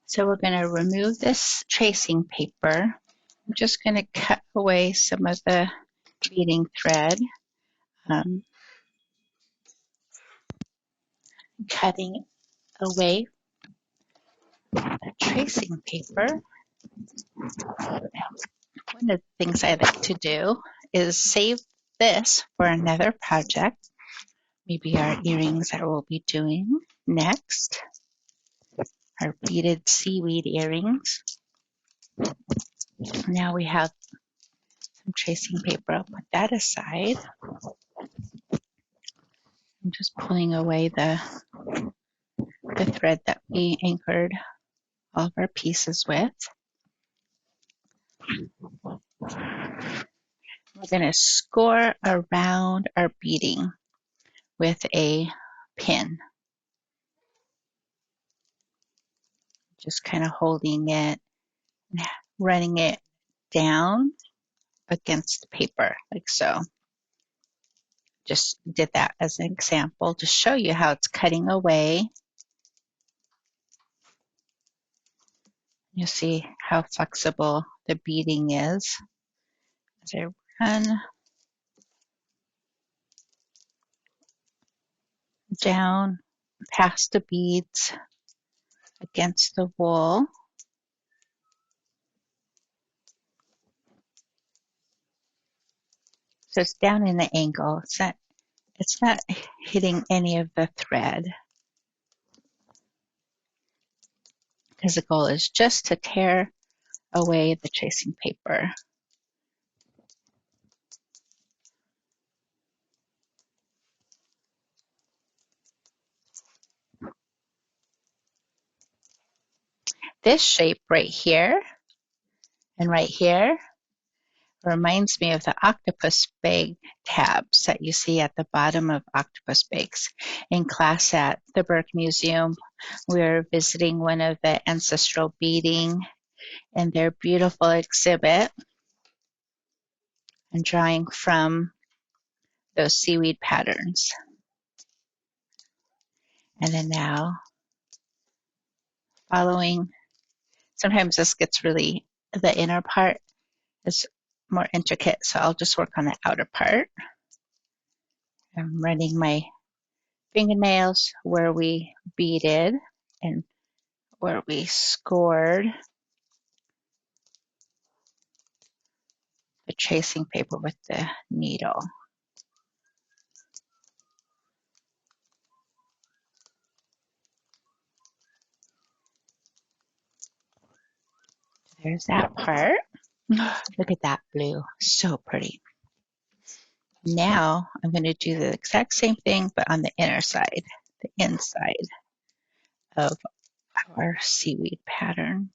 So we're going to remove this tracing paper. I'm just going to cut away some of the beading thread. Cutting away the tracing paper. One of the things I like to do is save this for another project. Maybe our earrings that we'll be doing next. Our beaded seaweed earrings. Now we have some tracing paper. I'll put that aside. I'm just pulling away the thread that we anchored all of our pieces with. We're going to score around our beading with a pin. Just kind of holding it, running it down against the paper, like so. Just did that as an example to show you how it's cutting away. You'll see how flexible the beading is as I run down past the beads against the wool. So it's down in the angle. It's not hitting any of the thread, because the goal is just to tear away the tracing paper. This shape right here and right here reminds me of the octopus bag tabs that you see at the bottom of octopus bags. In class at the Burke Museum, we were visiting one of the ancestral beading and their beautiful exhibit and drawing from those seaweed patterns. And then now following, sometimes this gets really, the inner part is more intricate, so I'll just work on the outer part. I'm running my fingernails where we beaded and where we scored the tracing paper with the needle. There's that part. Look at that blue, so pretty. Now I'm going to do the exact same thing, but on the inner side, the inside of our seaweed pattern.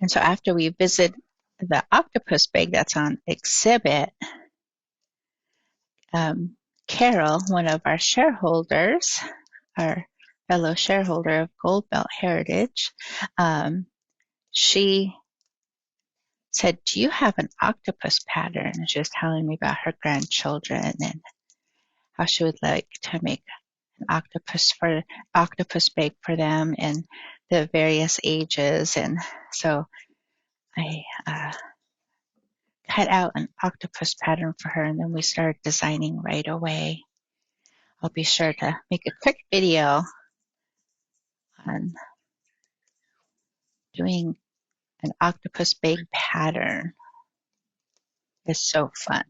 And so after we visit the octopus bag that's on exhibit, Carol, one of our shareholders, our fellow shareholder of Gold Belt Heritage, she said, "Do you have an octopus pattern?" And she was telling me about her grandchildren and how she would like to make an octopus bag for them and the various ages. And so I cut out an octopus pattern for her, and then we started designing right away. I'll be sure to make a quick video on doing an octopus bag pattern. It's so fun.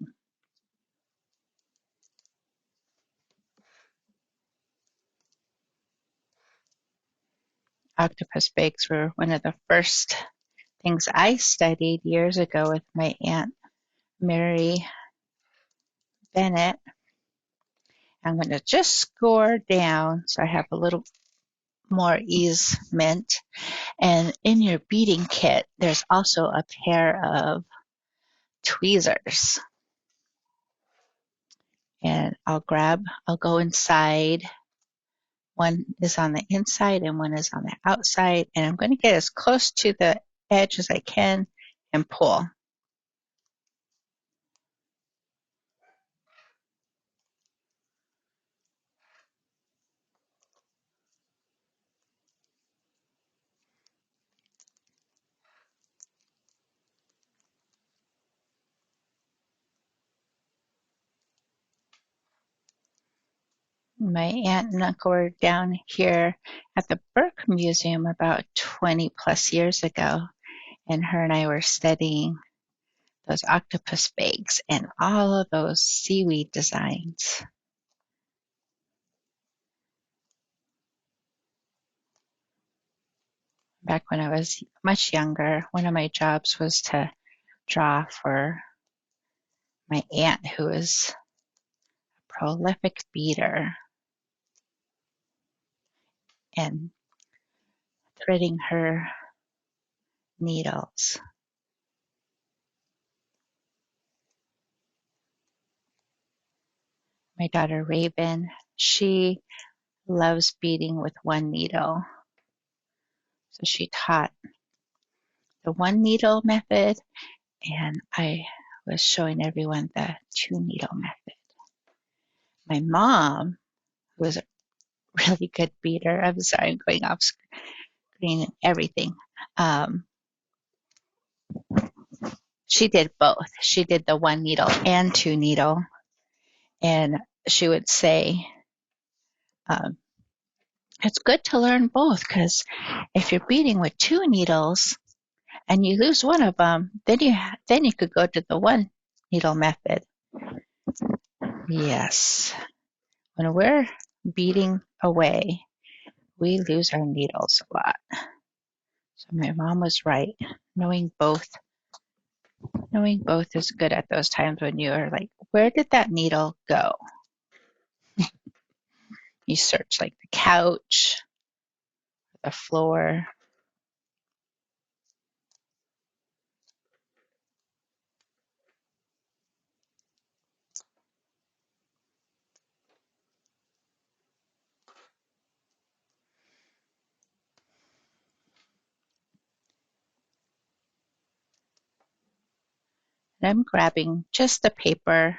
Octopus bags were one of the first things I studied years ago with my Aunt Mary Bennett. I'm going to just score down so I have a little more easement. And in your beading kit, there's also a pair of tweezers. And I'll go inside. One is on the inside and one is on the outside. And I'm going to get as close to the edge as I can and pull. My aunt and uncle were down here at the Burke Museum about 20 plus years ago, and her and I were studying those octopus bags and all of those seaweed designs. Back when I was much younger, one of my jobs was to draw for my aunt, who was a prolific beader, and threading her needles. My daughter Raven, she loves beading with one needle. So she taught the one needle method, and I was showing everyone the two needle method. My mom, who was a really good beader, I'm sorry, I'm going off screen and everything. She did both. She did the one needle and two needle. And she would say, um, it's good to learn both, because if you're beading with two needles and you lose one of them, then you could go to the one needle method. Yes. When we're beading away, we lose our needles a lot. So my mom was right. Knowing both is good at those times when you are like, where did that needle go? You search like the couch, the floor. And I'm grabbing just the paper,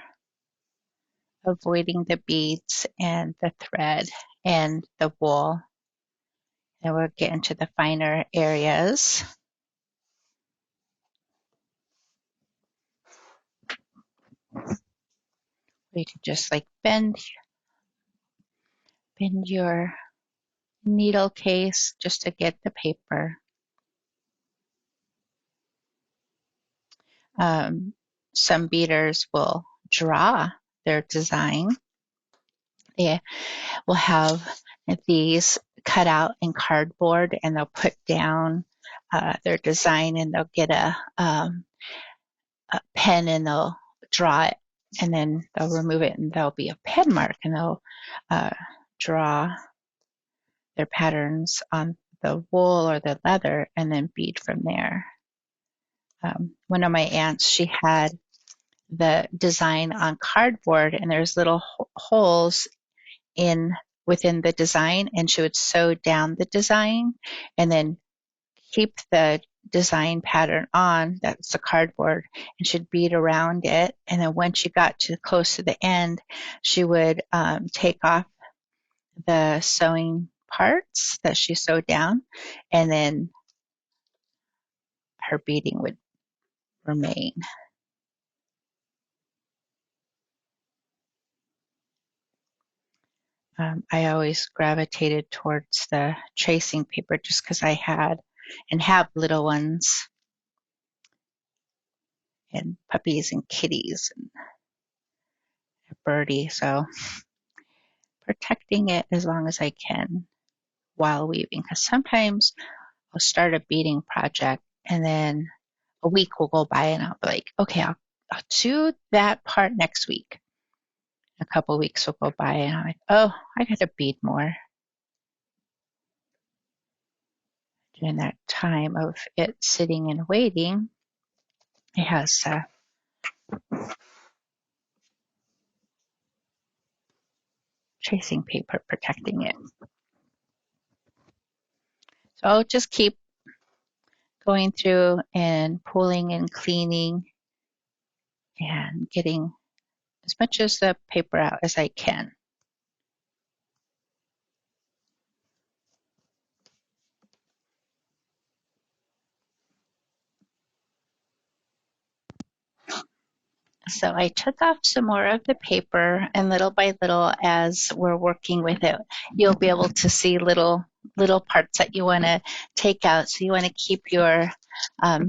avoiding the beads and the thread and the wool. And we'll get into the finer areas. We could just like bend your needle case just to get the paper. Some beaders will draw their design. They will have these cut out in cardboard, and they'll put down their design, and they'll get a pen and they'll draw it, and then they'll remove it and there'll be a pen mark, and they'll draw their patterns on the wool or the leather and then bead from there. One of my aunts, she had the design on cardboard, and there's little holes within the design, and she would sew down the design and then keep the design pattern on, that's the cardboard, and she'd bead around it. And then when she got to close to the end, she would take off the sewing parts that she sewed down, and then her beading would remain. I always gravitated towards the tracing paper just because I had and have little ones and puppies and kitties and a birdie. So protecting it as long as I can while weaving, because sometimes I'll start a beading project and then a week will go by and I'll be like, okay, I'll do that part next week. A couple weeks will go by and I'm like, oh, I got to bead more. During that time of it sitting and waiting, it has tracing paper protecting it. So I'll just keep going through and pulling and cleaning and getting as much of the paper out as I can. So I took off some more of the paper, and little by little, as we're working with it, you'll be able to see little parts that you want to take out. So you want to keep your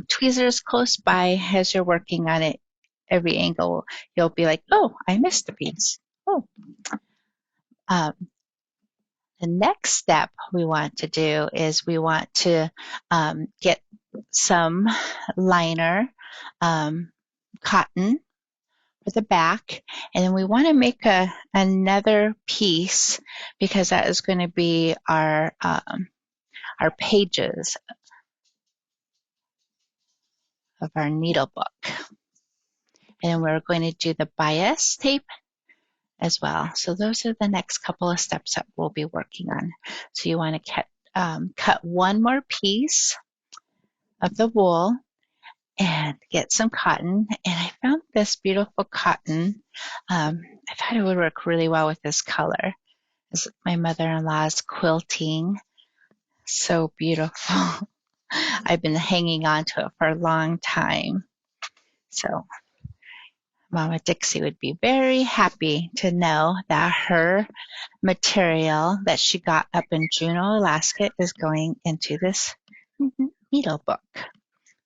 tweezers close by as you're working on it. Every angle, you'll be like, oh, I missed a piece. Oh, um, the next step we want to do is we want to get some liner, cotton for the back, and then we want to make another piece because that is going to be our pages of our needle book. And we're going to do the bias tape as well. So those are the next couple of steps that we'll be working on. So you want to cut one more piece of the wool and get some cotton. And I found this beautiful cotton. I thought it would work really well with this color. This is my mother-in-law's quilting. So beautiful. I've been hanging on to it for a long time. So Mama Dixie would be very happy to know that her material that she got up in Juneau, Alaska is going into this needle book.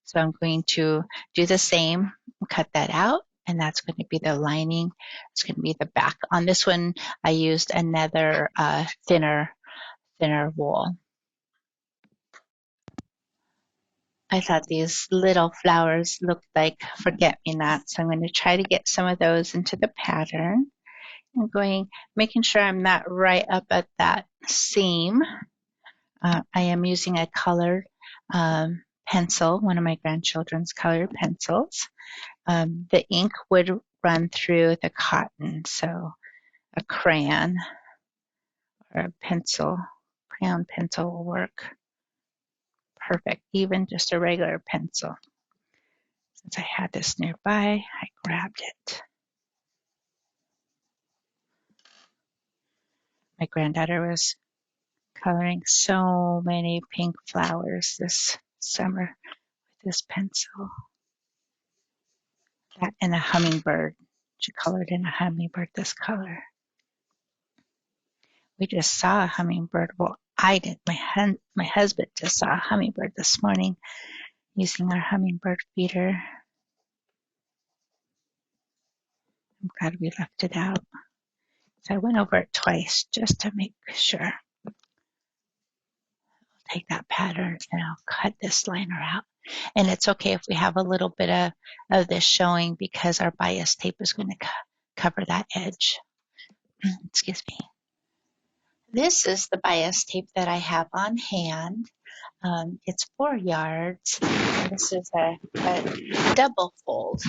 So I'm going to do the same, cut that out, and that's going to be the lining. It's going to be the back. On this one, I used another thinner wool. I thought these little flowers looked like forget-me-nots, so I'm going to try to get some of those into the pattern. Making sure I'm not right up at that seam. I am using a colored pencil, one of my grandchildren's colored pencils. The ink would run through the cotton, so a crayon or a crayon pencil will work perfect, even just a regular pencil. Since I had this nearby, I grabbed it. My granddaughter was coloring so many pink flowers this summer with this pencil. That and a hummingbird. She colored in a hummingbird this color. We just saw a hummingbird. Well, I did. My husband just saw a hummingbird this morning using our hummingbird feeder. I'm glad we left it out. So I went over it twice just to make sure. I'll take that pattern and I'll cut this liner out. And it's okay if we have a little bit of this showing because our bias tape is going to cover that edge. Excuse me. This is the bias tape that I have on hand. It's 4 yards. And this is a double fold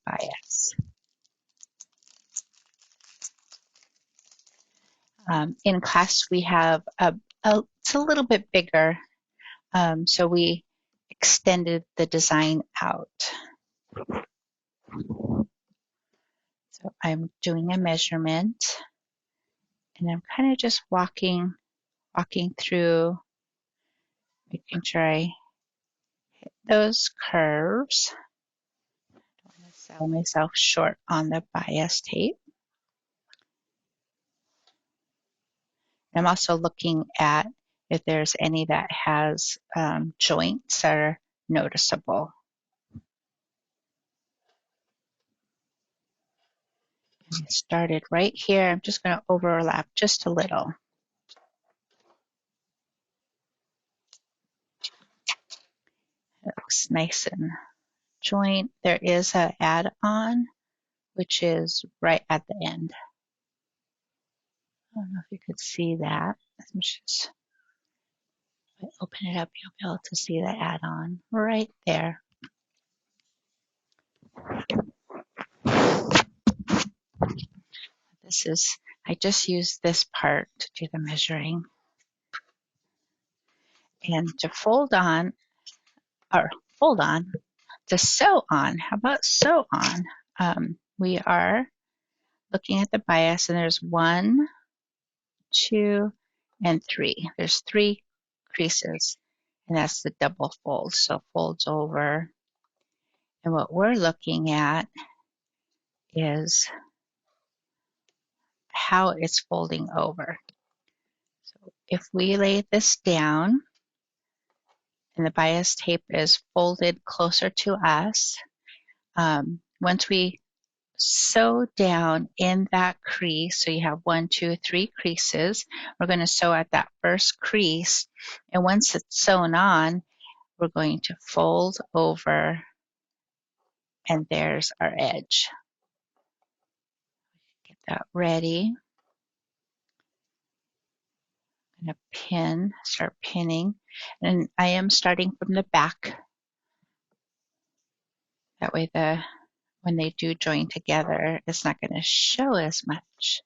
bias. In class, we have it's a little bit bigger, so we extended the design out. So I'm doing a measurement, and I'm kind of just walking through, making sure I hit those curves. I don't want to sell myself short on the bias tape. I'm also looking at if there's any that has joints that are noticeable. And I started right here. I'm just going to overlap just a little. It looks nice and joint. There is an add-on, which is right at the end. I don't know if you could see that. If I open it up, you'll be able to see the add-on right there. I just used this part to do the measuring. And to to sew on, how about sew on? We are looking at the bias, and there's 1, 2, and 3. There's 3 creases, and that's the double fold. So folds over, And what we're looking at is how it's folding over. So if we lay this down and the bias tape is folded closer to us, once we sew down in that crease, so you have 1, 2, 3 creases, we're going to sew at that first crease, and once it's sewn on, we're going to fold over, and there's our edge. Get that ready. I'm going to start pinning, and I am starting from the back. That way when they do join together, it's not going to show as much.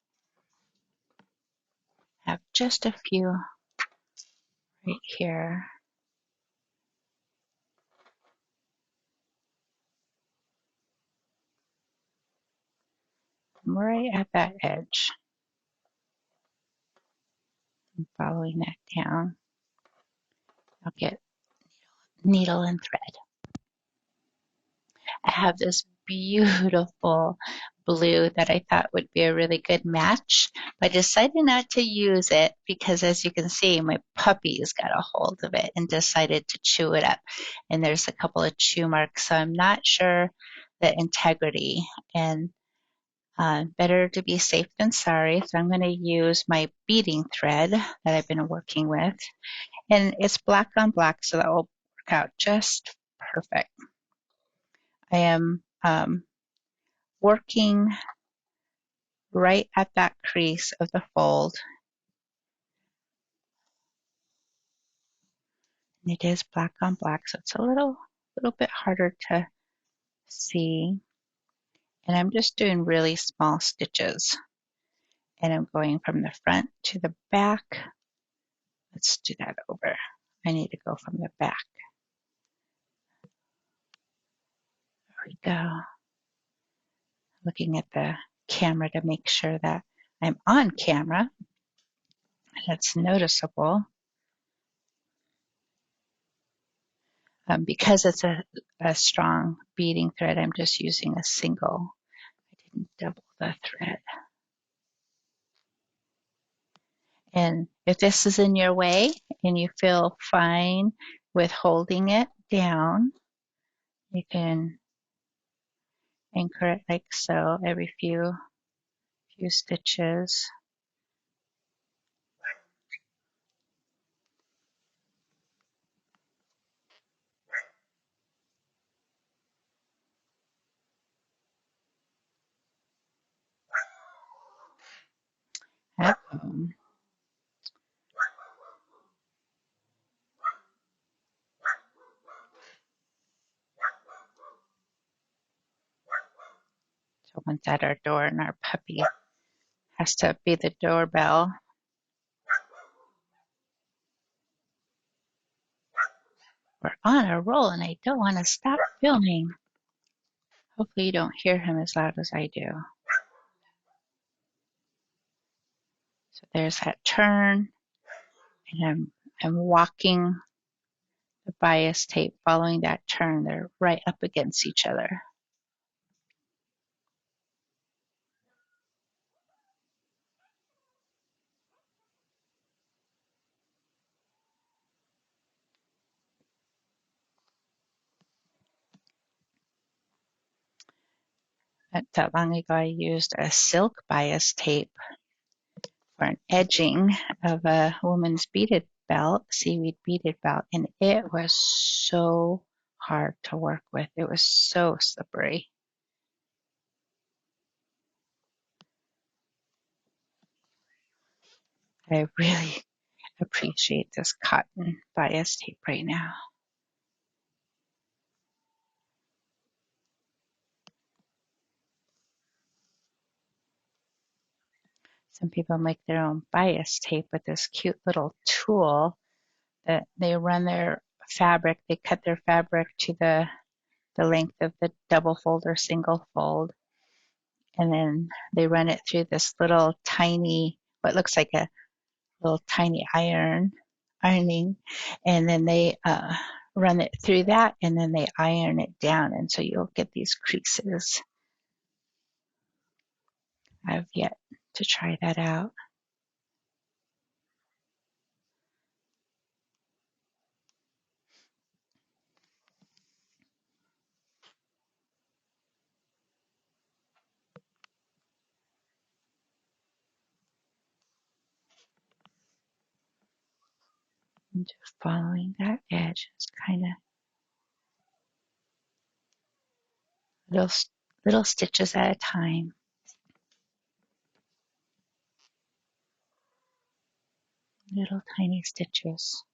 I have just a few right here. I'm right at that edge. I'm following that down. I'll get needle and thread. I have this beautiful blue that I thought would be a really good match. I decided not to use it because, as you can see, my puppy's got a hold of it and decided to chew it up. And there's a couple of chew marks, so I'm not sure the integrity. And better to be safe than sorry. So I'm going to use my beading thread that I've been working with. And it's black on black, so that will work out just perfect. I am working right at that crease of the fold. And it is black on black, so it's a little bit harder to see. And I'm just doing really small stitches. And I'm going from the front to the back. Let's do that over. I need to go from the back. There we go. Looking at the camera to make sure that I'm on camera. That's noticeable. Because it's a strong beading thread, I'm just using a single. I didn't double the thread. And if this is in your way and you feel fine with holding it down, you can anchor it like so every few stitches. So once at our door, and our puppy has to be the doorbell. We're on a roll, and I don't want to stop filming. Hopefully you don't hear him as loud as I do. So there's that turn, and I'm walking the bias tape, following that turn. They're right up against each other. Not that long ago, I used a silk bias tape for an edging of a woman's beaded belt, seaweed beaded belt, and it was so hard to work with. It was so slippery. I really appreciate this cotton bias tape right now. Some people make their own bias tape with this cute little tool that they run their fabric, they cut their fabric to the length of the double fold or single fold, and then they run it through this little tiny, what looks like a little tiny ironing, and then they run it through that, and then they iron it down, and so you'll get these creases. I've yet to try that out. I'm just following that edge. It's kind of little stitches at a time. Little tiny stitches.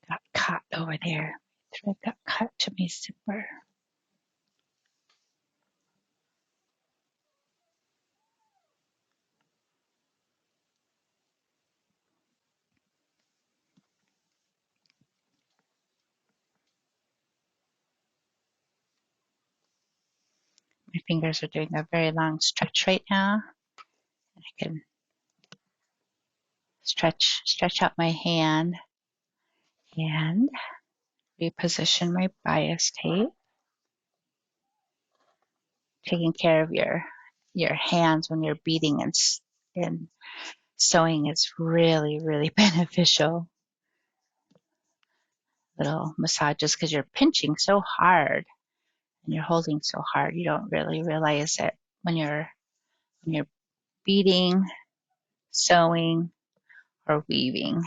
Got caught over there. Thread got cut to my zipper. My fingers are doing a very long stretch right now. I can stretch out my hand and reposition my bias tape. Taking care of your hands when you're beading and sewing is really, really beneficial. Little massages because you're pinching so hard and you're holding so hard. You don't really realize it when you're beading, sewing, or weaving.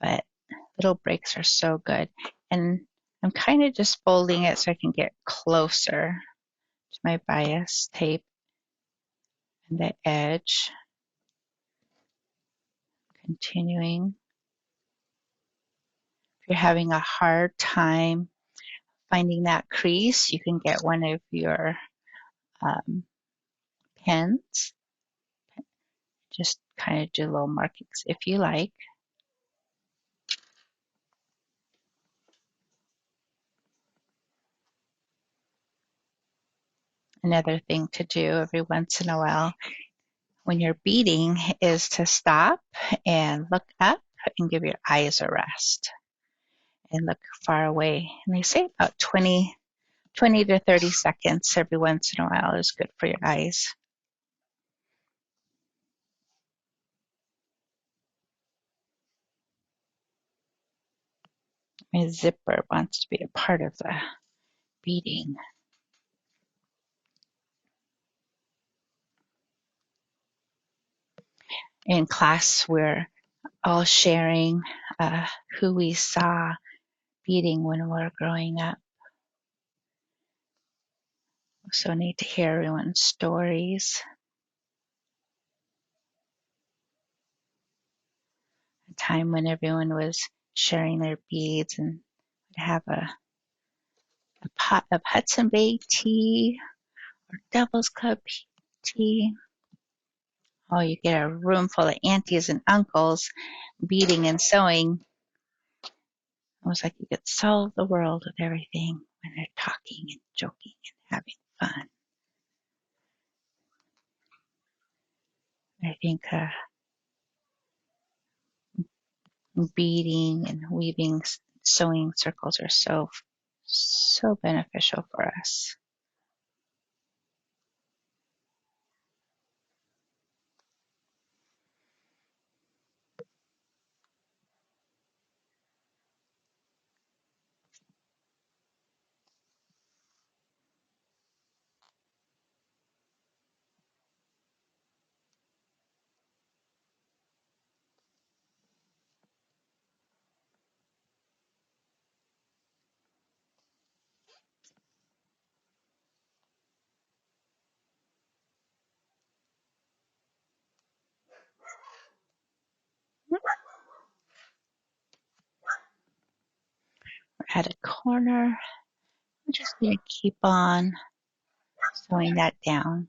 But little breaks are so good. And I'm kind of just folding it so I can get closer to my bias tape and the edge. Continuing. If you're having a hard time finding that crease, you can get one of your pens. Just kind of do little markings if you like. Another thing to do every once in a while when you're beading is to stop and look up and give your eyes a rest and look far away. And they say about 20 to 30 seconds every once in a while is good for your eyes. My zipper wants to be a part of the beading. In class, we're all sharing who we saw beading when we were growing up. So neat to hear everyone's stories. A time when everyone was sharing their beads and would have a pot of Hudson Bay tea or Devil's Cup tea. Oh, you get a room full of aunties and uncles beading and sewing. It was like you could solve the world with everything when they're talking and joking and having fun. I think beading and weaving, sewing circles are so beneficial for us. We're at a corner. We're just going to keep on sewing that down.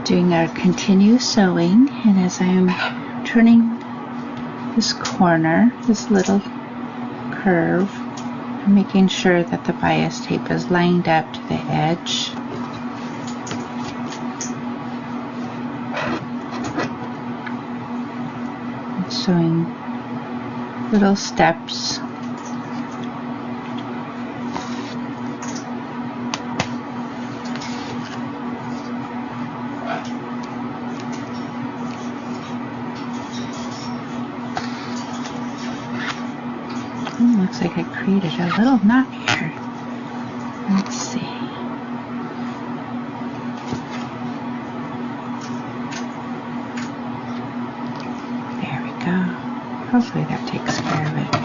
Doing our continue sewing, and as I am turning this corner, this little curve, I'm making sure that the bias tape is lined up to the edge. I'm sewing little steps. Looks like I created a little knot here. Let's see. There we go. Hopefully that takes care of it.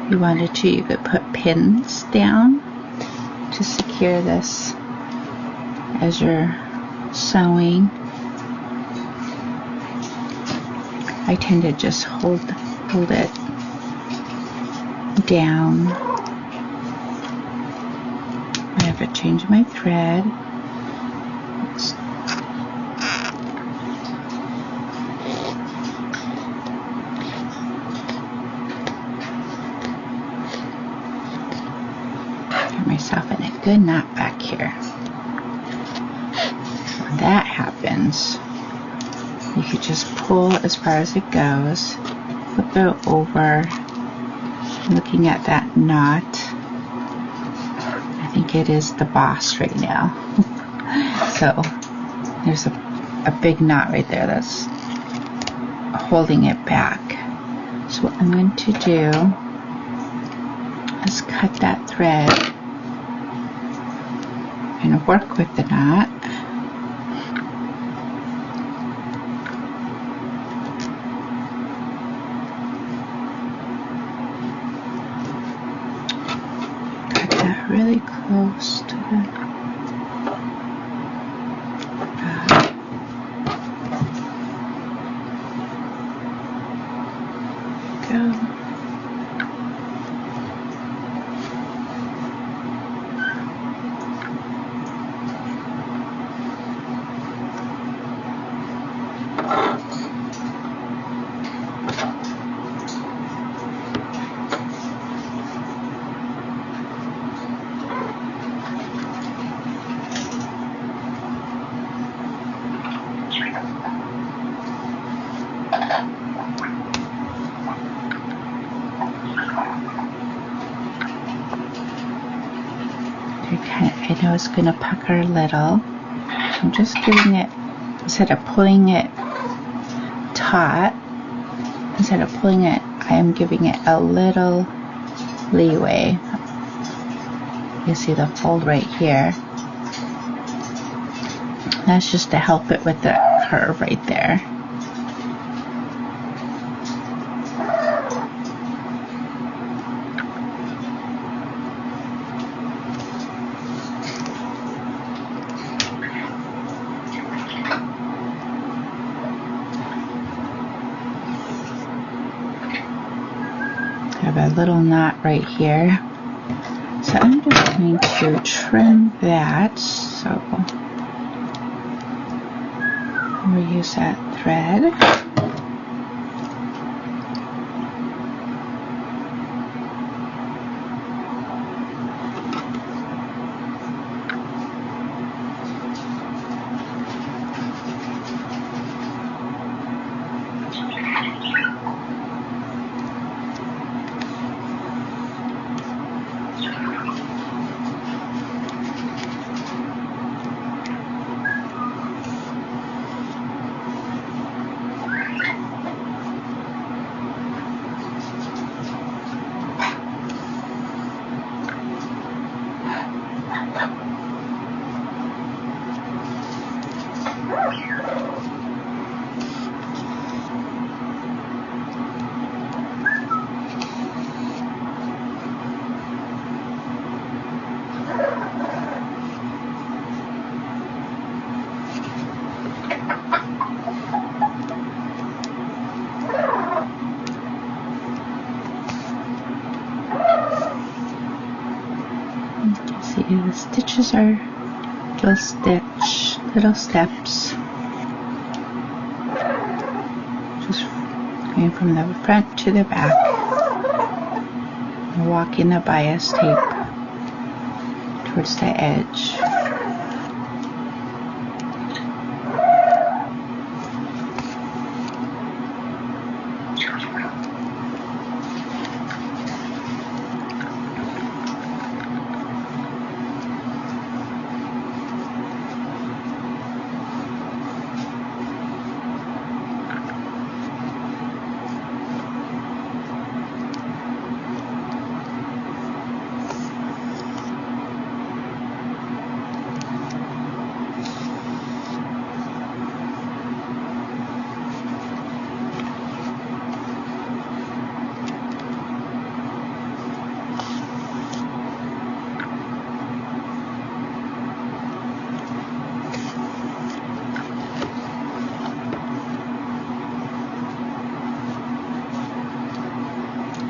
If you wanted to, you could put pins down to secure this as you're sewing. I tend to just hold it down. I have to change my thread. Get myself in a good knot back here. When that happens, you could just pull as far as it goes, flip it over, looking at that knot. I think it is the boss right now. So there's a big knot right there that's holding it back. So what I'm going to do is cut that thread and work with the knot. Really close to the go. I know it's going to pucker a little. I'm just giving it, instead of pulling it taut, instead of pulling it, I am giving it a little leeway. You see the fold right here. That's just to help it with the curve right there. I have a little knot right here. So I'm just going to trim that. So reuse that thread. See, the stitches are little steps, just going from the front to the back, and walking the bias tape towards the edge.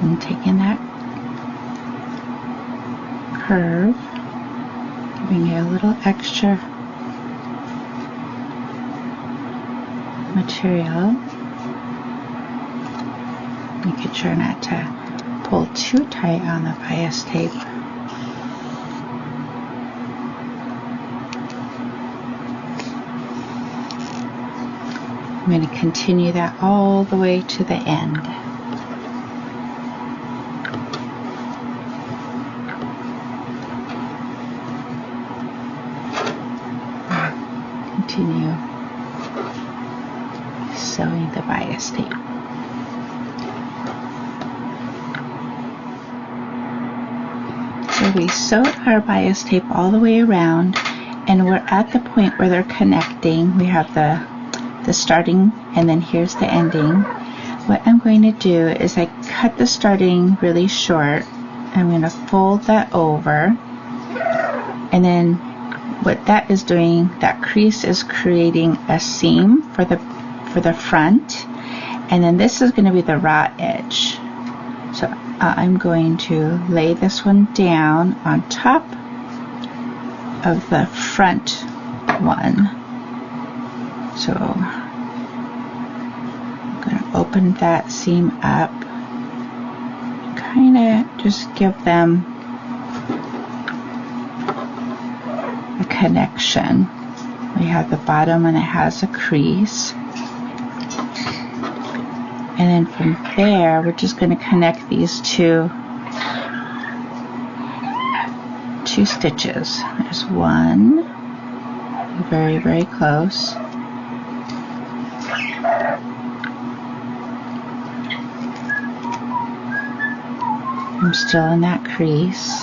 And taking that curve, giving it a little extra material, making sure not to pull too tight on the bias tape. I'm going to continue that all the way to the end. Continue sewing the bias tape. So we sewed our bias tape all the way around, and we're at the point where they're connecting. We have the starting, and then here's the ending. What I'm going to do is I cut the starting really short. I'm going to fold that over, and then what that is doing, that crease is creating a seam for the front, and then this is going to be the raw edge. So I'm going to lay this one down on top of the front one. So I'm going to open that seam up, kind of just give them a connection. We have the bottom and it has a crease, and then from there we're just going to connect these two 2 stitches. There's 1, very, very close. I'm still in that crease.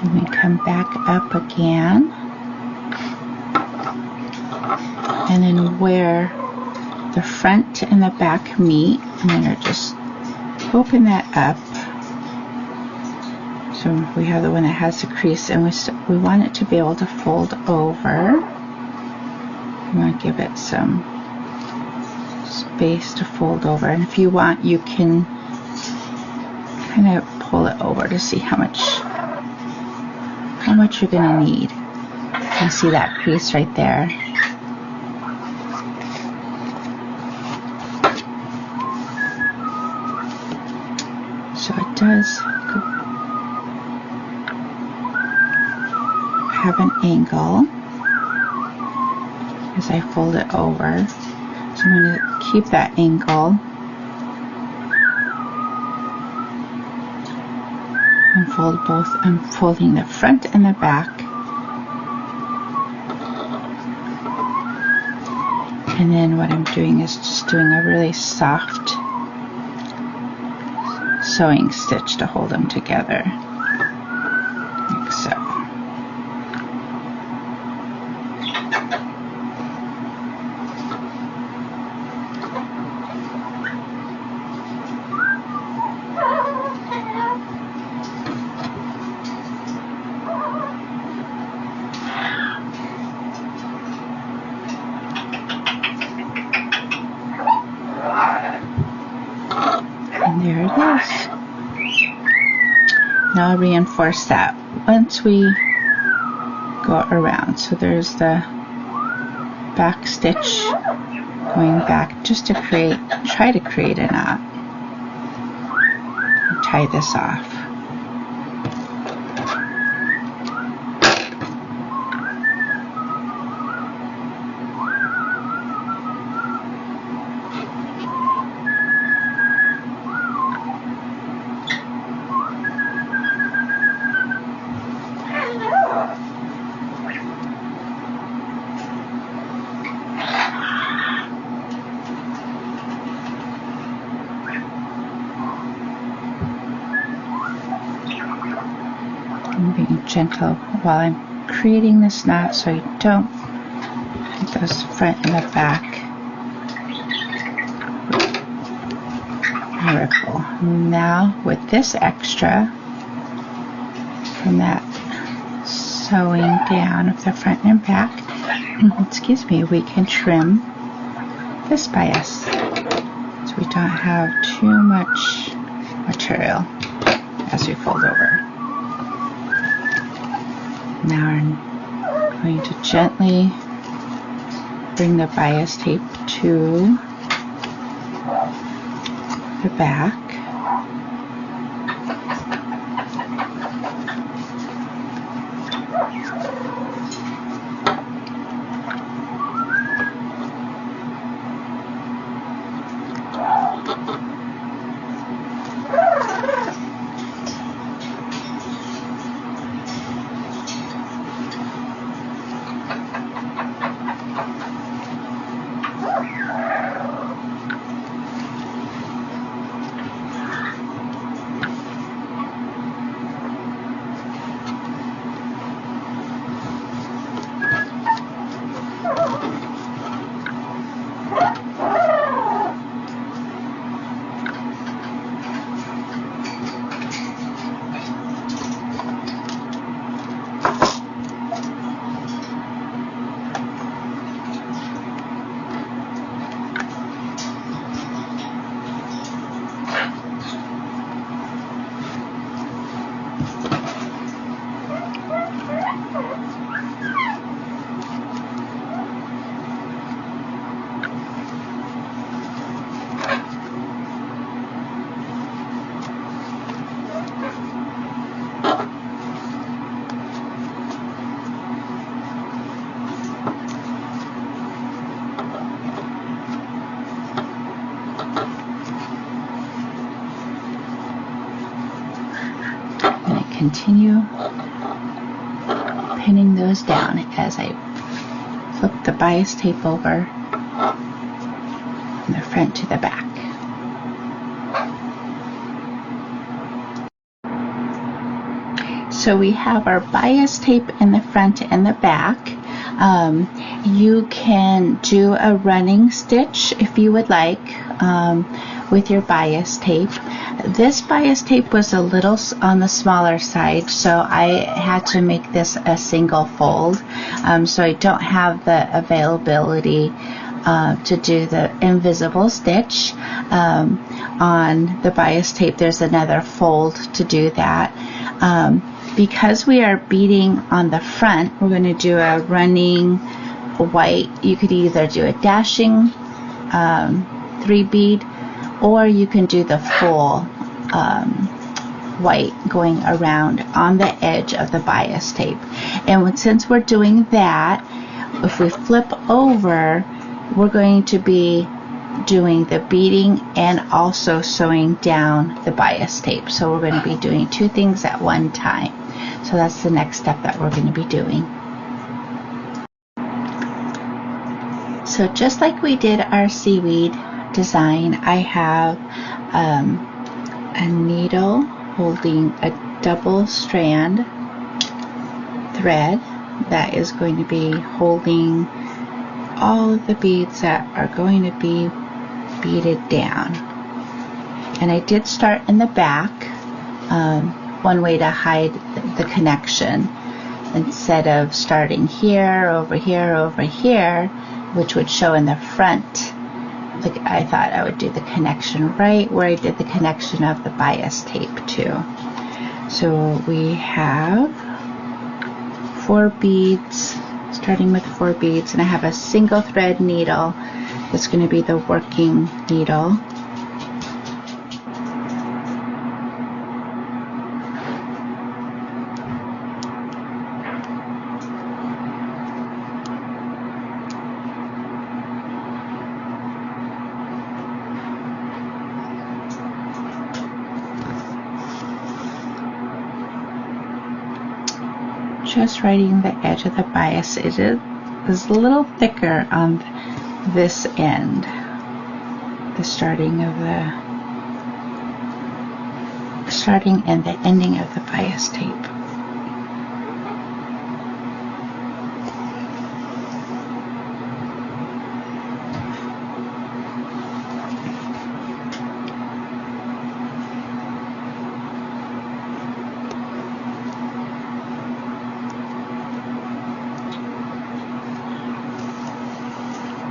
And we come back up again. And then where the front and the back meet, I'm going to just open that up. So we have the one that has the crease, and we want it to be able to fold over. We want to give it some space to fold over, and if you want, you can kind of pull it over to see how much you're going to need. You can see that crease right there. So it does have an angle as I fold it over. So I'm going to keep that angle and fold both. I'm folding the front and the back. And then what I'm doing is just doing a really soft sewing stitch to hold them together, like so. And there it is. Now I'll reinforce that once we go around. So there's the back stitch going back just to try to create a knot. And tie this off. I'm being gentle while I'm creating this knot so you don't get those front and the back ripple. Now with this extra from that sewing down of the front and back, excuse me, we can trim this bias so we don't have too much material as we fold over. Now I'm going to gently bring the bias tape to the back. continue pinning those down as I flip the bias tape over from the front to the back. So we have our bias tape in the front and the back. You can do a running stitch if you would like with your bias tape. This bias tape was a little on the smaller side, so I had to make this a single fold. So I don't have the availability to do the invisible stitch on the bias tape. There's another fold to do that. Because we are beading on the front, we're going to do a running white. You could either do a dashing 3 bead, or you can do the full white going around on the edge of the bias tape. And since we're doing that, if we flip over, we're going to be doing the beading and also sewing down the bias tape. So we're going to be doing 2 things at one time. So that's the next step that we're going to be doing. So just like we did our seaweed design, I have a needle holding a double strand thread that is going to be holding all of the beads that are going to be beaded down. And I did start in the back, one way to hide the connection. Instead of starting here, over here, over here, which would show in the front, I thought I would do the connection right where I did the connection of the bias tape too. So we have 4 beads, starting with 4 beads, and I have a single thread needle that's going to be the working needle. Just writing the edge of the bias. It is a little thicker on this end, the starting and the ending of the bias tape.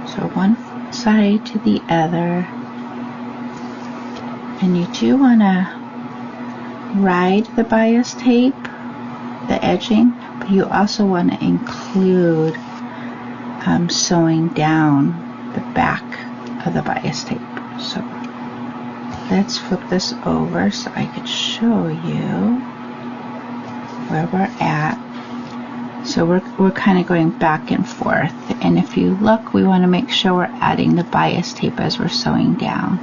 So one side to the other, and you do want to ride the bias tape, the edging, but you also want to include sewing down the back of the bias tape. So let's flip this over so I could show you where we're at. So we're kind of going back and forth, and if you look, we want to make sure we're adding the bias tape as we're sewing down.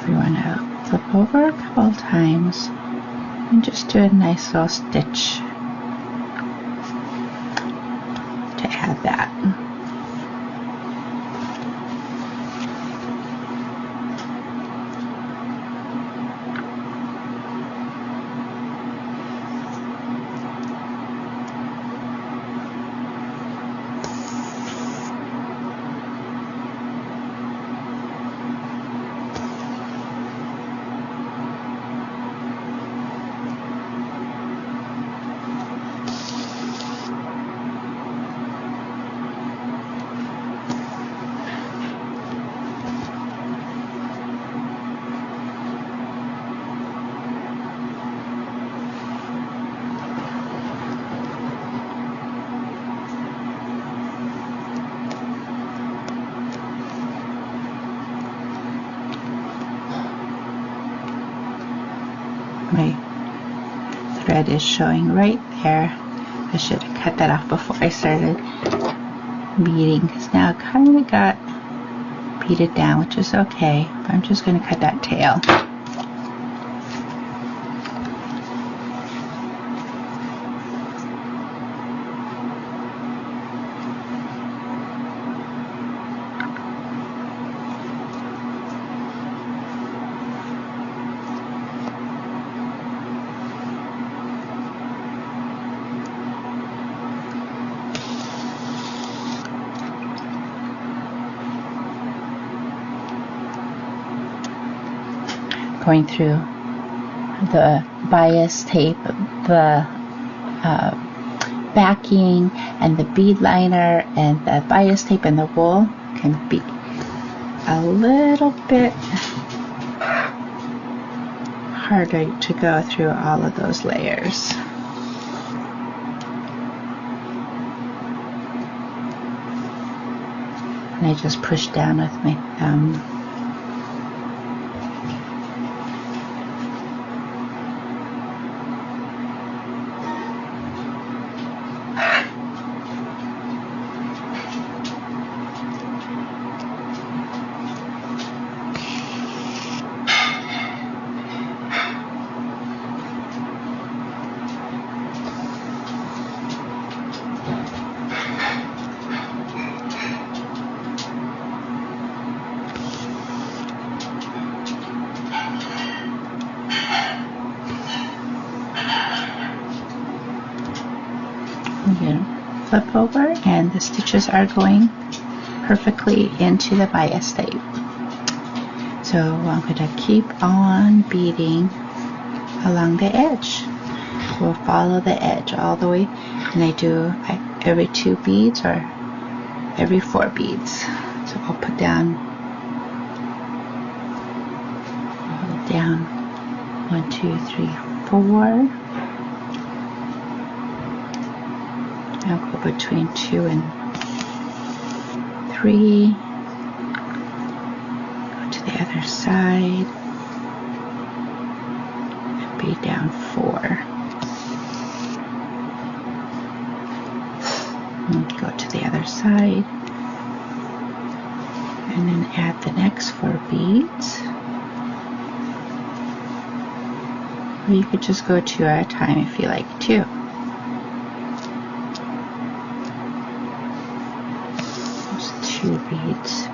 We want to flip over a couple of times and just do a nice little stitch to add that. My thread is showing right there. I should have cut that off before I started beading, because now it kind of got beaded down, which is okay. But I'm just going to cut that tail. Going through the bias tape, the backing, and the bead liner, and the bias tape and the wool can be a little bit harder to go through all of those layers. And I just push down with my thumb. Flip over, and the stitches are going perfectly into the bias tape. So I'm going to keep on beading along the edge. We'll follow the edge all the way, and I do every 2 beads or every 4 beads. So I'll put down 1, 2, 3, 4. I'll go between 2 and 3. Go to the other side. And bead down 4. And go to the other side. And then add the next 4 beads. Or you could just go 2 at a time if you like to. Just 2 beads.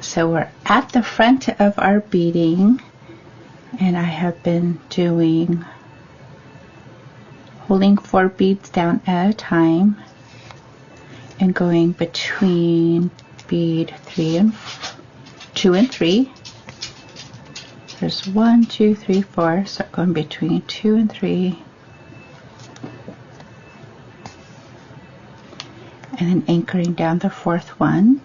So we're at the front of our beading, and I have been holding 4 beads down at a time and going between bead 2 and 3. There's 1, 2, 3, 4, so going between 2 and 3, and then anchoring down the 4th one.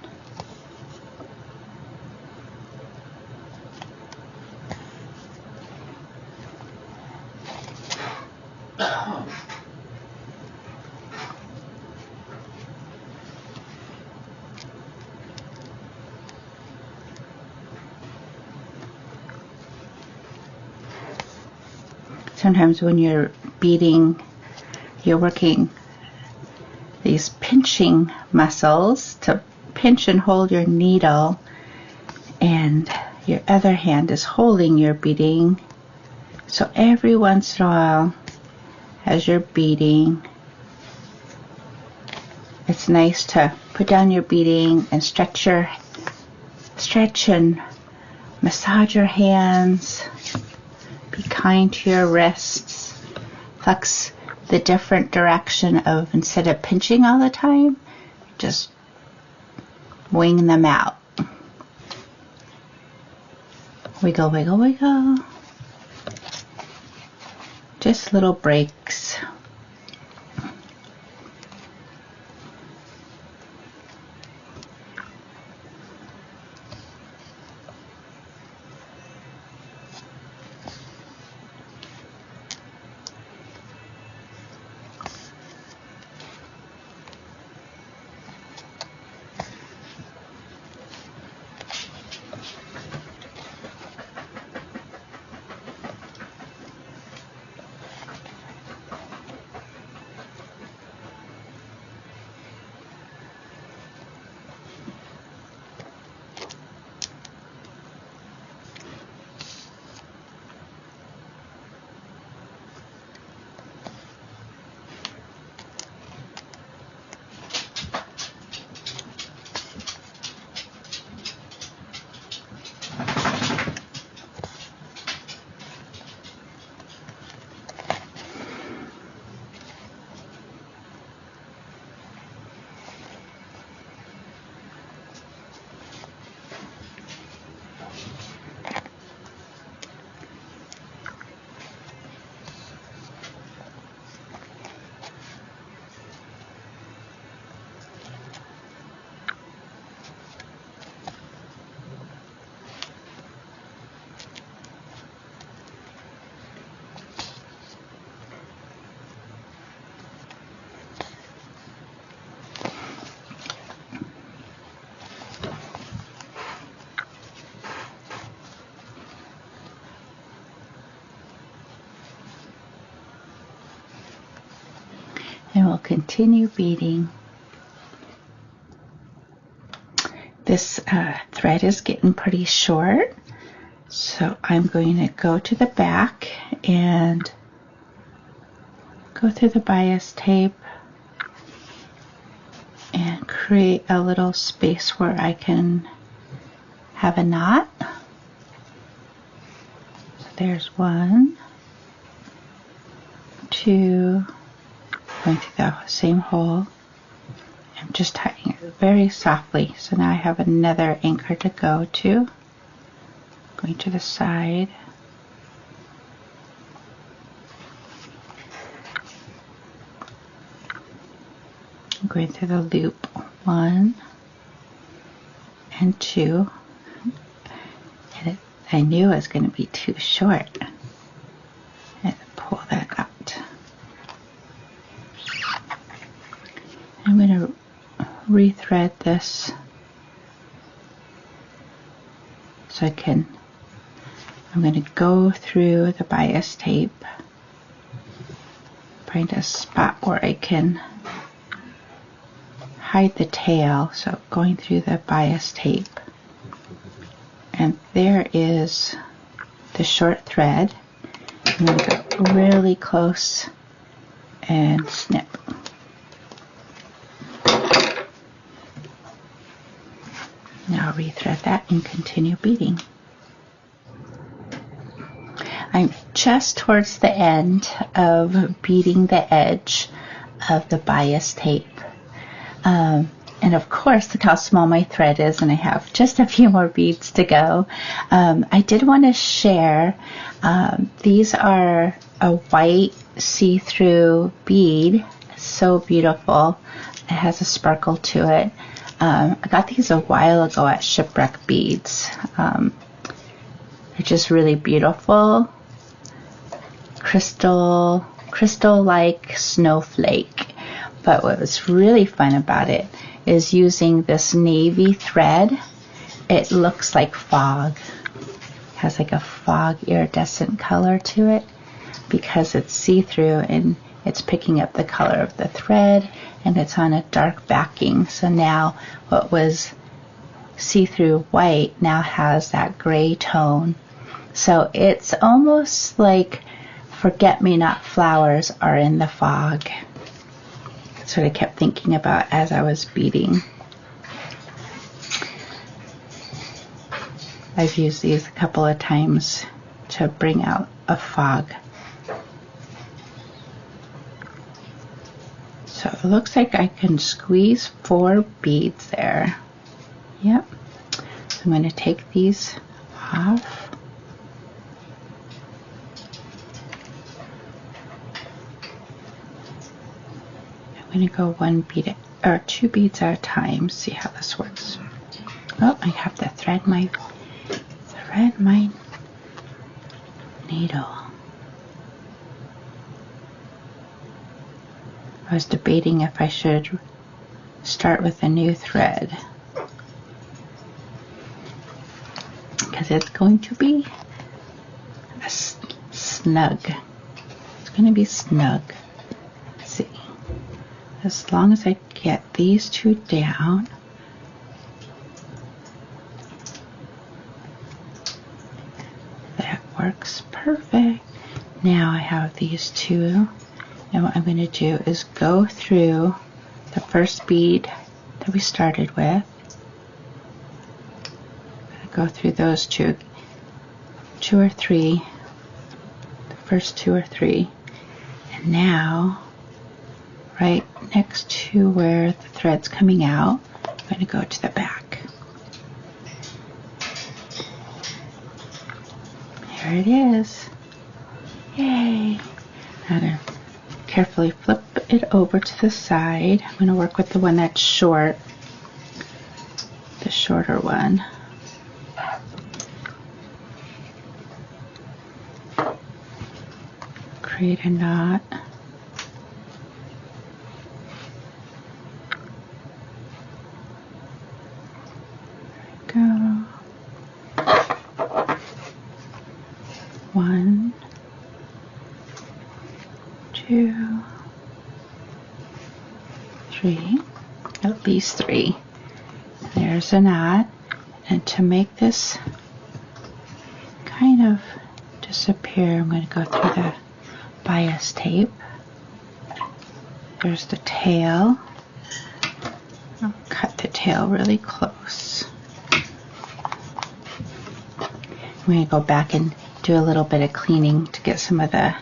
Sometimes when you're beading, you're working these pinching muscles to pinch and hold your needle, and your other hand is holding your beading. So every once in a while, as you're beading, it's nice to put down your beading and stretch and massage your hands. Be kind to your wrists. Flex the different direction of, instead of pinching all the time, just wing them out. Wiggle, wiggle, wiggle. Just little breaks. And we'll continue beading. This thread is getting pretty short, so I'm going to go to the back and go through the bias tape and create a little space where I can have a knot. So there's 1, 2, going through the same hole. I'm just tightening it very softly. So now I have another anchor to go to. Going to the side. I'm going through the loop 1 and 2. And I knew it was going to be too short. And pull that out. I'm going to rethread this so I'm going to go through the bias tape, find a spot where I can hide the tail, so going through the bias tape, and there is the short thread. I'm going to go really close and snip. Now I'll rethread that and continue beading. I'm just towards the end of beading the edge of the bias tape. And of course, look how small my thread is, and I have just a few more beads to go. I did want to share, these are a white see-through bead. So beautiful. It has a sparkle to it. I got these a while ago at Shipwreck Beads. They're just really beautiful. Crystal-like snowflake. But what was really fun about it is using this navy thread. It looks like fog. It has like a fog iridescent color to it because it's see-through and it's picking up the color of the thread, and it's on a dark backing. So now what was see-through white now has that gray tone. So it's almost like forget-me-not flowers are in the fog. That's what I kept thinking about as I was beading. I've used these a couple of times to bring out a fog. So it looks like I can squeeze 4 beads there. Yep. So I'm going to take these off. I'm going to go 1 bead or 2 beads at a time. See how this works. Oh, I have to thread my needle. I was debating if I should start with a new thread, because it's going to be snug. It's going to be snug. Let's see. As long as I get these 2 down, that works perfect. Now I have these 2, and what I'm going to do is go through the first bead that we started with. Go through those 2 or 3, the first 2 or 3, and now right next to where the thread's coming out, I'm going to go to the back. There it is. Yay! Now to carefully flip it over to the side. I'm going to work with the one that's short, the shorter one. Create a knot. There we go. 1, 2, 3. At least 3. There's a knot. And to make this kind of disappear, I'm going to go through the bias tape. There's the tail. I'll cut the tail really close. I'm going to go back and do a little bit of cleaning to get some of the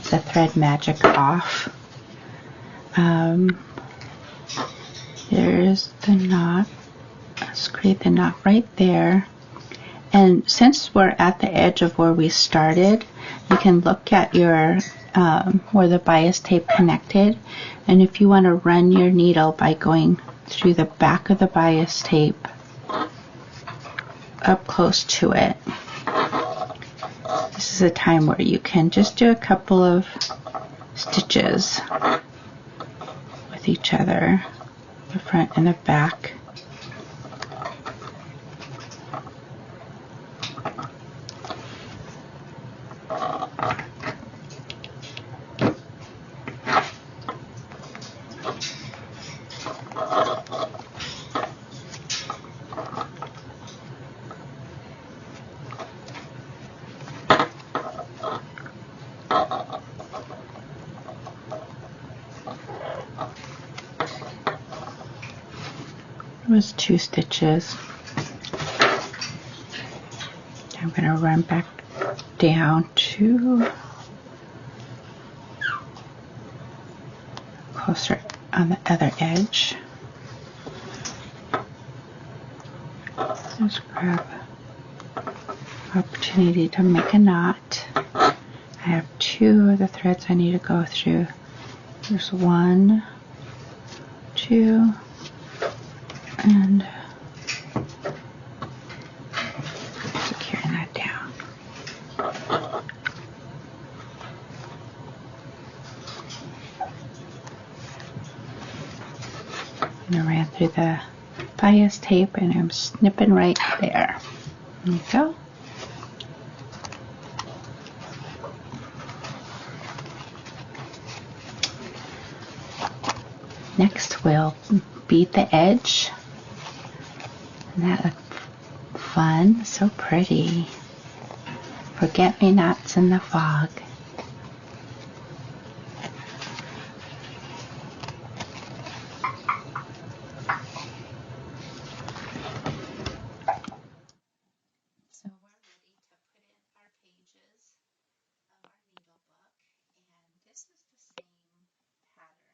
thread magic off. There's the knot. Let's create the knot right there. And since we're at the edge of where we started, you can look at your where the bias tape connected, and if you want to run your needle by going through the back of the bias tape up close to it, this is a time where you can just do a couple of stitches with each other, the front and the back. Was 2 stitches. I'm going to run back down to closer on the other edge. Just grab opportunity to make a knot. I have 2 of the threads I need to go through. There's 1, 2, and securing that down. And I ran through the bias tape and I'm snipping right there. There you go. Next we'll bead the edge. And that looked fun, so pretty. Forget-me-nots in the fog. So we're ready to put in our pages of our needle book, and this is the same pattern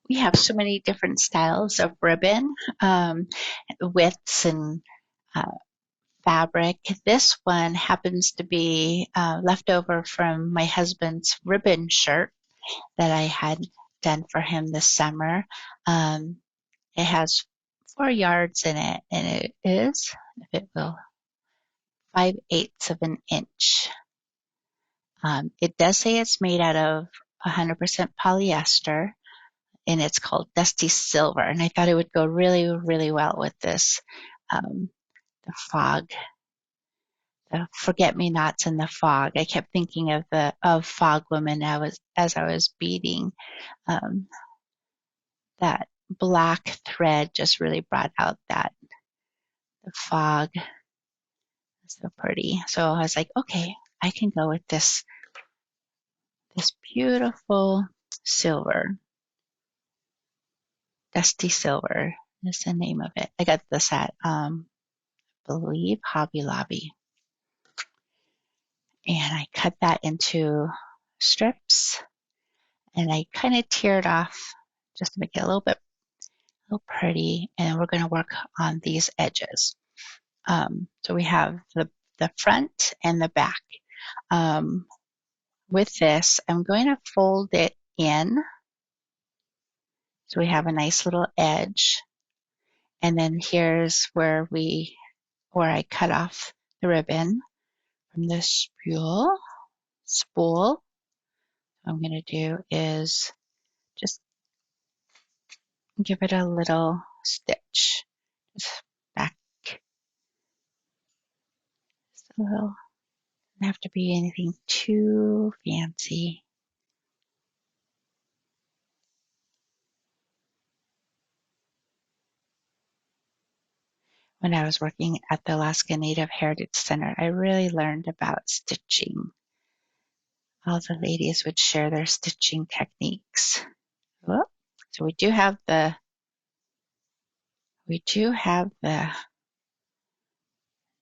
we have so many different styles of ribbon, widths and fabric. This one happens to be leftover from my husband's ribbon shirt that I had done for him this summer. It has 4 yards in it, and it is, if it will, 5/8 of an inch. It does say it's made out of 100% polyester, and it's called Dusty Silver. And I thought it would go really, really well with this, the fog, the forget-me-nots in the fog. I kept thinking of Fog Woman as I was beading. That black thread just really brought out the fog. It's so pretty. So I was like, okay, I can go with this beautiful silver. Dusty Silver is the name of it. I got this at, I believe, Hobby Lobby. And I cut that into strips, and I kind of teared off just to make it a little pretty. And we're going to work on these edges. So we have the front and the back. With this, I'm going to fold it in. So we have a nice little edge. And then here's where I cut off the ribbon from the spool. What I'm going to do is just give it a little stitch. Just back. Just a little. Doesn't have to be anything too fancy. When I was working at the Alaska Native Heritage Center, I really learned about stitching. All the ladies would share their stitching techniques. Whoop. So we do have the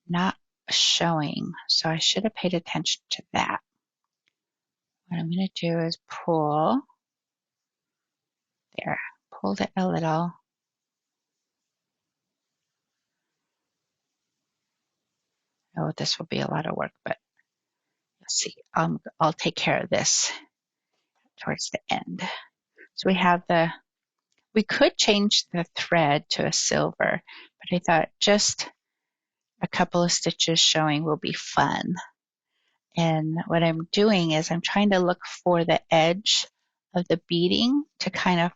not showing, so I should have paid attention to that. What I'm going to do is pulled it a little. Oh, this will be a lot of work, but you'll see. I'll take care of this towards the end. So we could change the thread to a silver, but I thought just a couple of stitches showing will be fun. And what I'm doing is I'm trying to look for the edge of the beading to kind of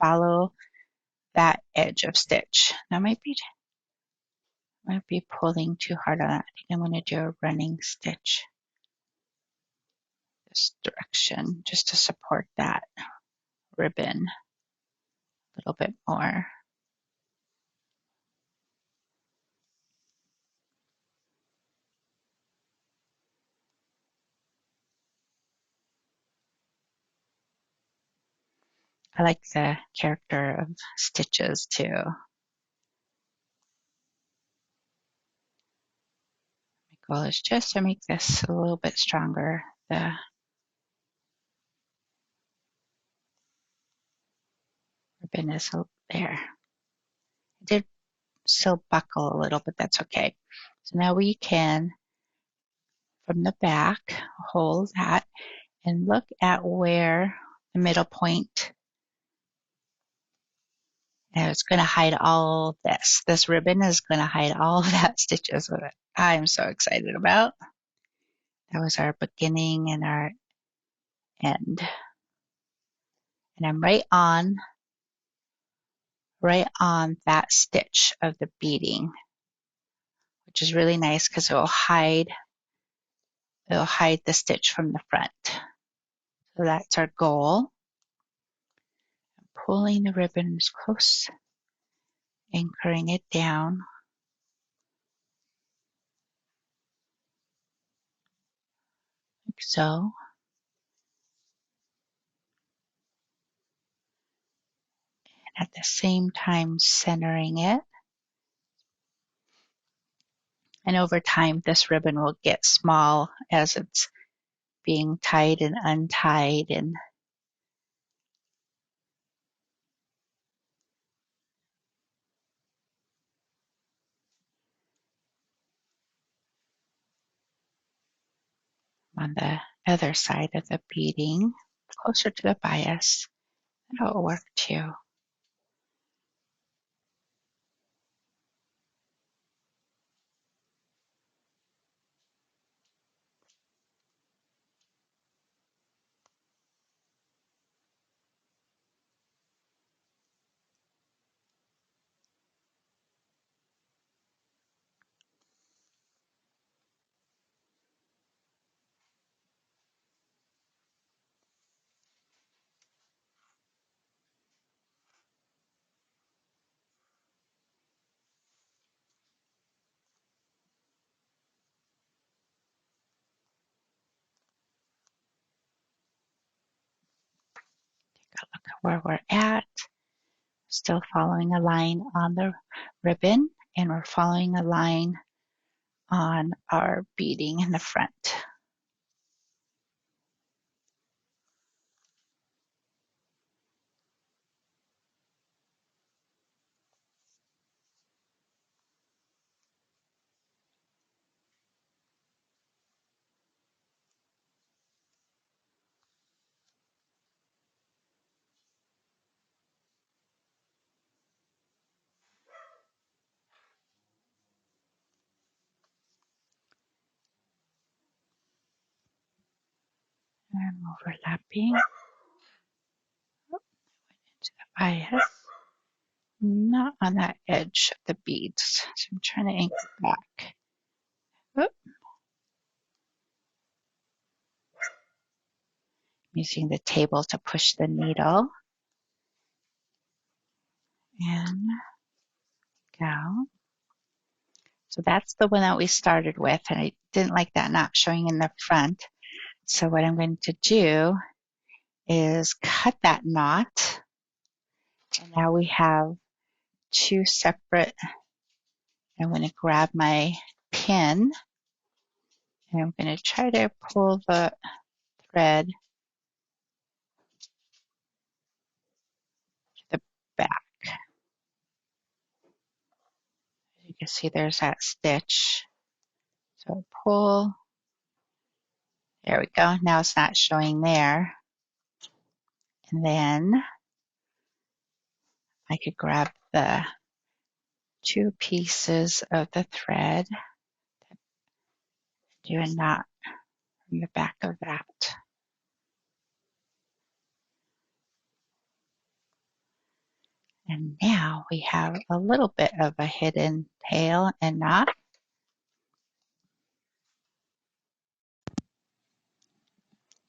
follow that edge of stitch. Now I might be pulling too hard on that. I think I'm going to do a running stitch this direction just to support that ribbon a little bit more. I like the character of stitches too. My goal is just to make this a little bit stronger. The ribbon is there. It did still buckle a little, but that's okay. So now we can, from the back, hold that and look at where the middle point. And it's going to hide all of this. This ribbon is going to hide all of that stitches with it. I'm so excited about. That was our beginning and our end. And I'm right on that stitch of the beading, which is really nice because it'll hide the stitch from the front. So that's our goal. I'm pulling the ribbon as close, anchoring it down. Like so. And at the same time centering it. And over time, this ribbon will get small as it's being tied and untied. And on the other side of the beading, closer to the bias. That'll work too. Look at where we're at. Still following a line on the ribbon, and we're following a line on our beading in the front. And overlapping into the bias. Not on that edge of the beads. So I'm trying to angle back. Oop. Using the table to push the needle. And go. So that's the one that we started with, and I didn't like that not showing in the front. So what I'm going to do is cut that knot. And now we have two separate. I'm going to grab my pin, and I'm going to try to pull the thread to the back. You can see there's that stitch. So pull. There we go. Now it's not showing there. And then I could grab the two pieces of the thread, do a knot from the back of that. And now we have a little bit of a hidden tail and knot.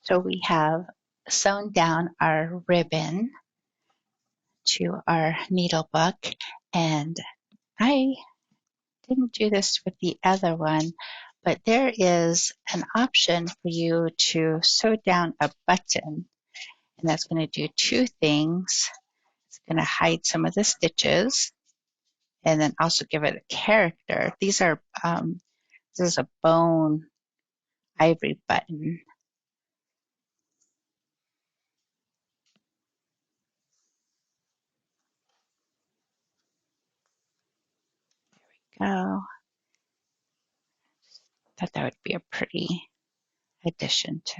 So we have sewn down our ribbon to our needle book, and I didn't do this with the other one, but there is an option for you to sew down a button, and that's going to do two things. It's going to hide some of the stitches and then also give it a character. These are this is a bone ivory button. Go. Thought that would be a pretty addition to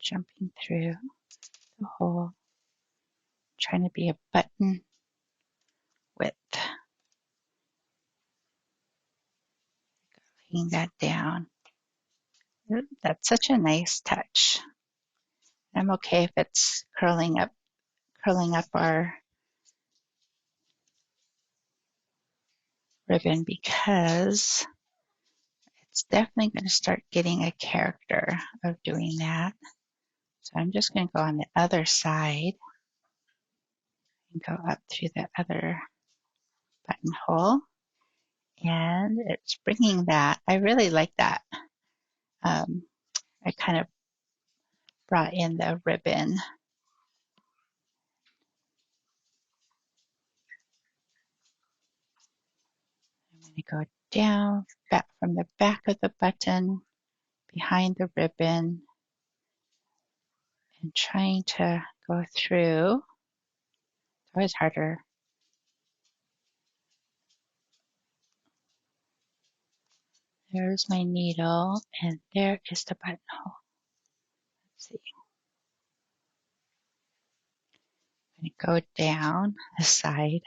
jumping through the hole, trying to be a button width. Laying that down. That's such a nice touch. I'm okay if it's curling up our ribbon because it's definitely going to start getting a character of doing that. So I'm just going to go on the other side and go up through the other buttonhole. And it's bringing that. I really like that. I kind of brought in the ribbon. I'm going to go down back from the back of the button behind the ribbon and trying to go through. It's always harder There's my needle, and there is the buttonhole. Let's see. I'm going to go down the side.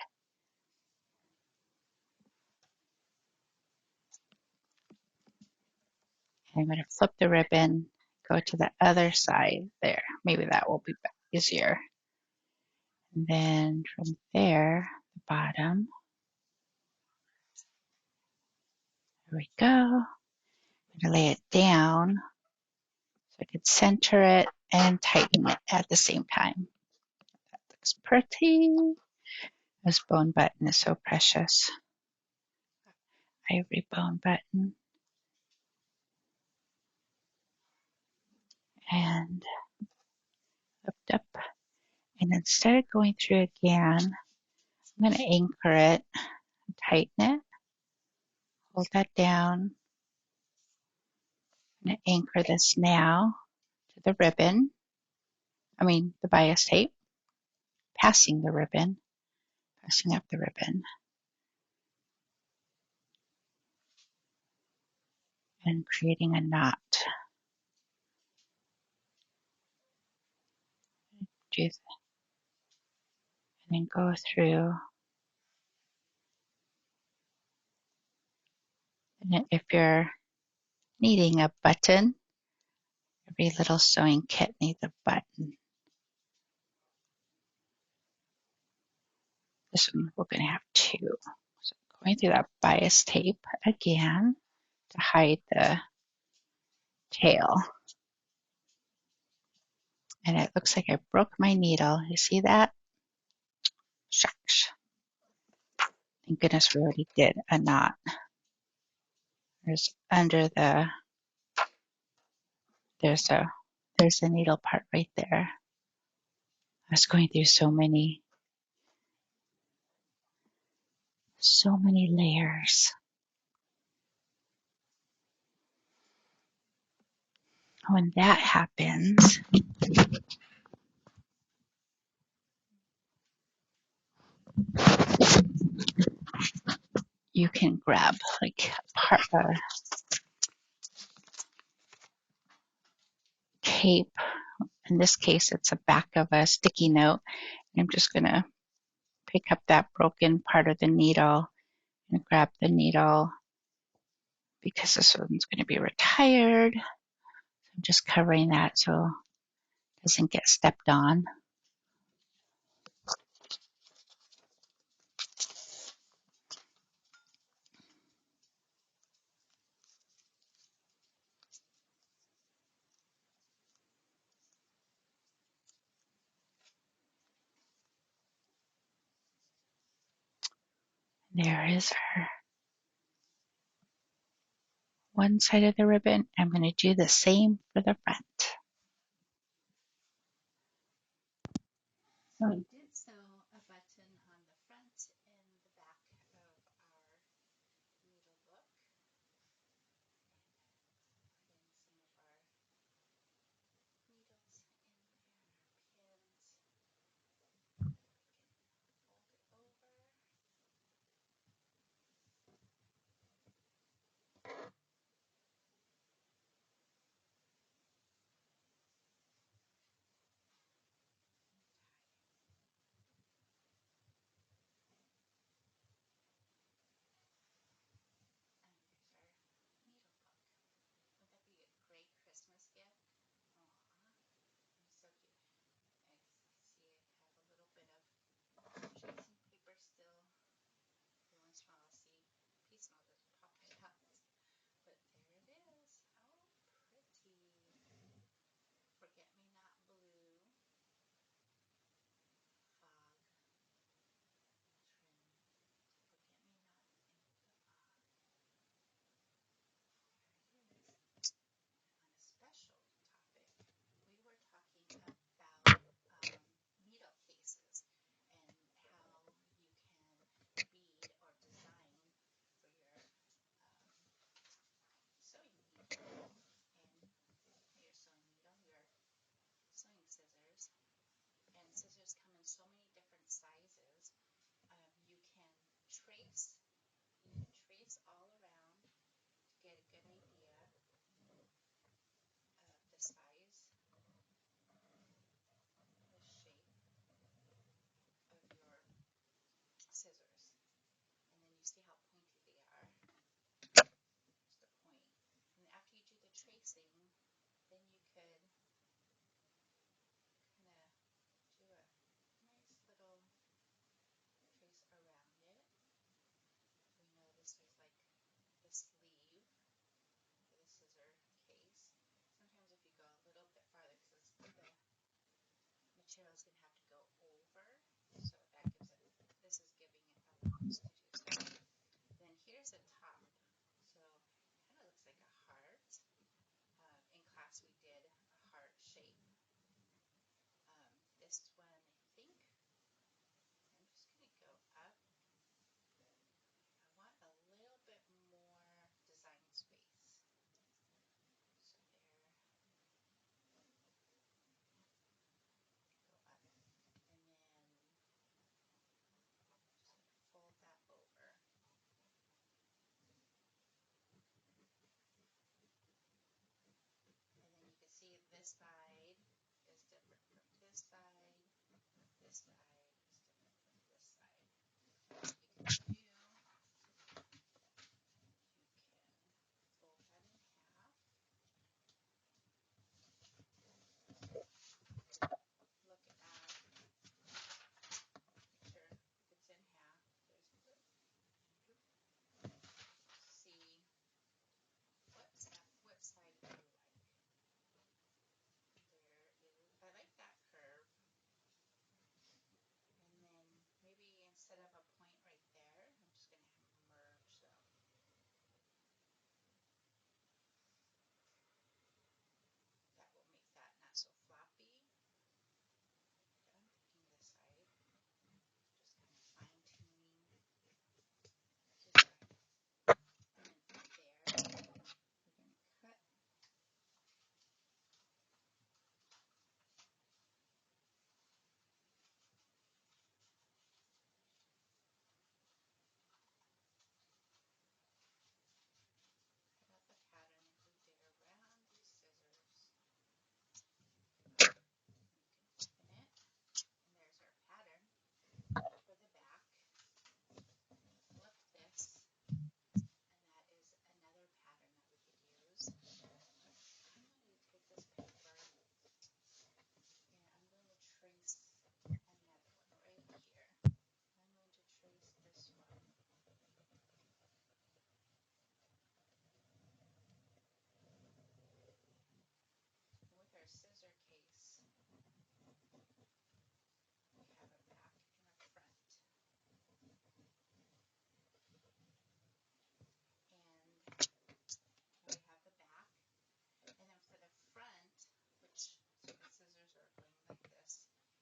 I'm going to flip the ribbon, go to the other side there. Maybe that will be easier. And then from there, the bottom. There we go. I'm going to lay it down so I can center it and tighten it at the same time. That looks pretty. This bone button is so precious. Ivory bone button. And lift up. And instead of going through again, I'm going to anchor it, tighten it, hold that down. I'm going to anchor this now to the ribbon. The bias tape, passing the ribbon, passing up the ribbon, and creating a knot. And then go through. And if you're needing a button, every little sewing kit needs a button. This one we're going to have two. So going through that bias tape again to hide the tail. And it looks like I broke my needle. You see that? Shucks. Thank goodness we already did a knot. There's the needle part right there. I was going through so many layers. When that happens, you can grab like a cape. In this case, it's a back of a sticky note. I'm just going to pick up that broken part of the needle and grab the needle because this one's going to be retired. I'm just covering that so it doesn't get stepped on. There is her one side of the ribbon. I'm going to do the same for the front. So I did sew a button on the front and the back of our needle book. Putting some of our needles in there, pins. Fold it over. Then here's the top. So it kind of looks like a heart. In class we did a heart shape. This one, I think, I'm just going to go up. I want a little bit more design space. So there, go up. And then just going to fold that over. And then you can see this side is different from this side. This side is different from this side. What you can do, you can fold that in half. Look at that. Sure, it's in half. There's see what side do you like? There is, I like that curve. And then maybe instead of a point right there, I'm just going to merge them. That will make that not so floppy. I'm picking this side, just kind of fine tuning this side. And then from there, we're going to cut. Cut out the pattern that we did around these scissors. You can open it, and there's our pattern for the back. Flip this, and that is another pattern that we could use. I'm going to take this paper, and I'm going to trace another one right here. I'm going to trace this one. With our scissor case, we have a back and a front. And we have the back. And then for the front, which, so the scissors are going like this, and then,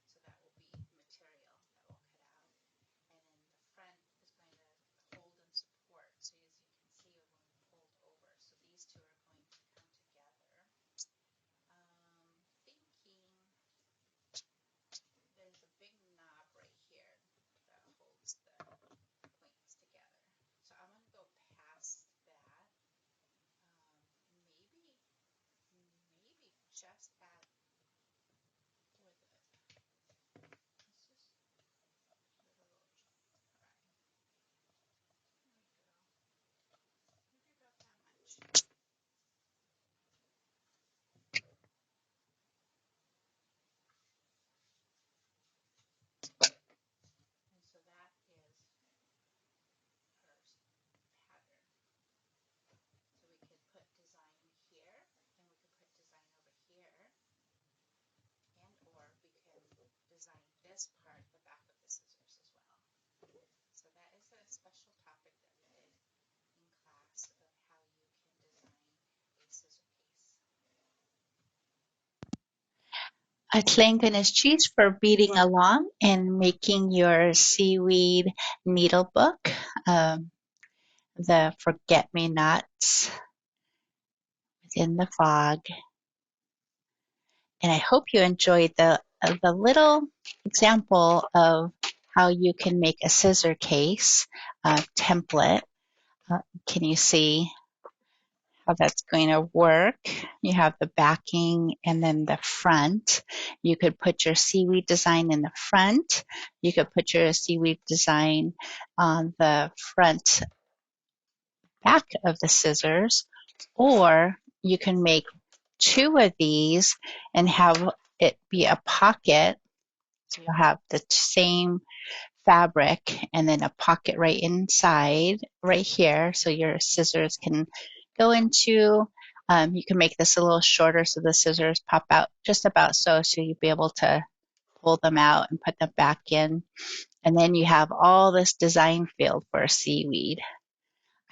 so that will be material that will cut out. And then the front is going to hold and support. So as you can see, it will fold over. So these two are going to come together. Thinking there's a big knob right here that holds the points together. So I'm going to go past that. Maybe just at where the, let's just give it a little try. There we go. Maybe about that much. And so that is our pattern. So we could put design here, and we could put design over here, and or we can design this part, the back of the scissors as well. So that is a special topic that we did in class of how you can design a scissor case. Tlingit is cheese for beading along and making your seaweed needle book. The forget-me-nots within the fog. And I hope you enjoyed the little example of how you can make a scissor case template. Can you see how that's going to work? You have the backing and then the front. You could put your seaweed design in the front. You could put your seaweed design on the front back of the scissors, or you can make two of these and have it be a pocket. So you'll have the same fabric and then a pocket right inside right here, so your scissors can go into. You can make this a little shorter so the scissors pop out just about so you'll be able to pull them out and put them back in. And then you have all this design field for a seaweed.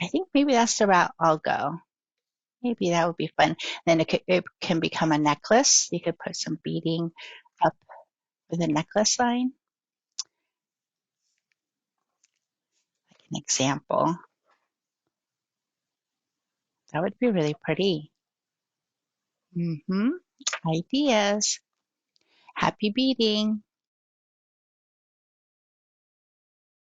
I think maybe that's the route I'll go. Maybe that would be fun. Then it can become a necklace. You could put some beading up with a necklace line. Like an example. That would be really pretty. Mm-hmm. Ideas. Happy beading.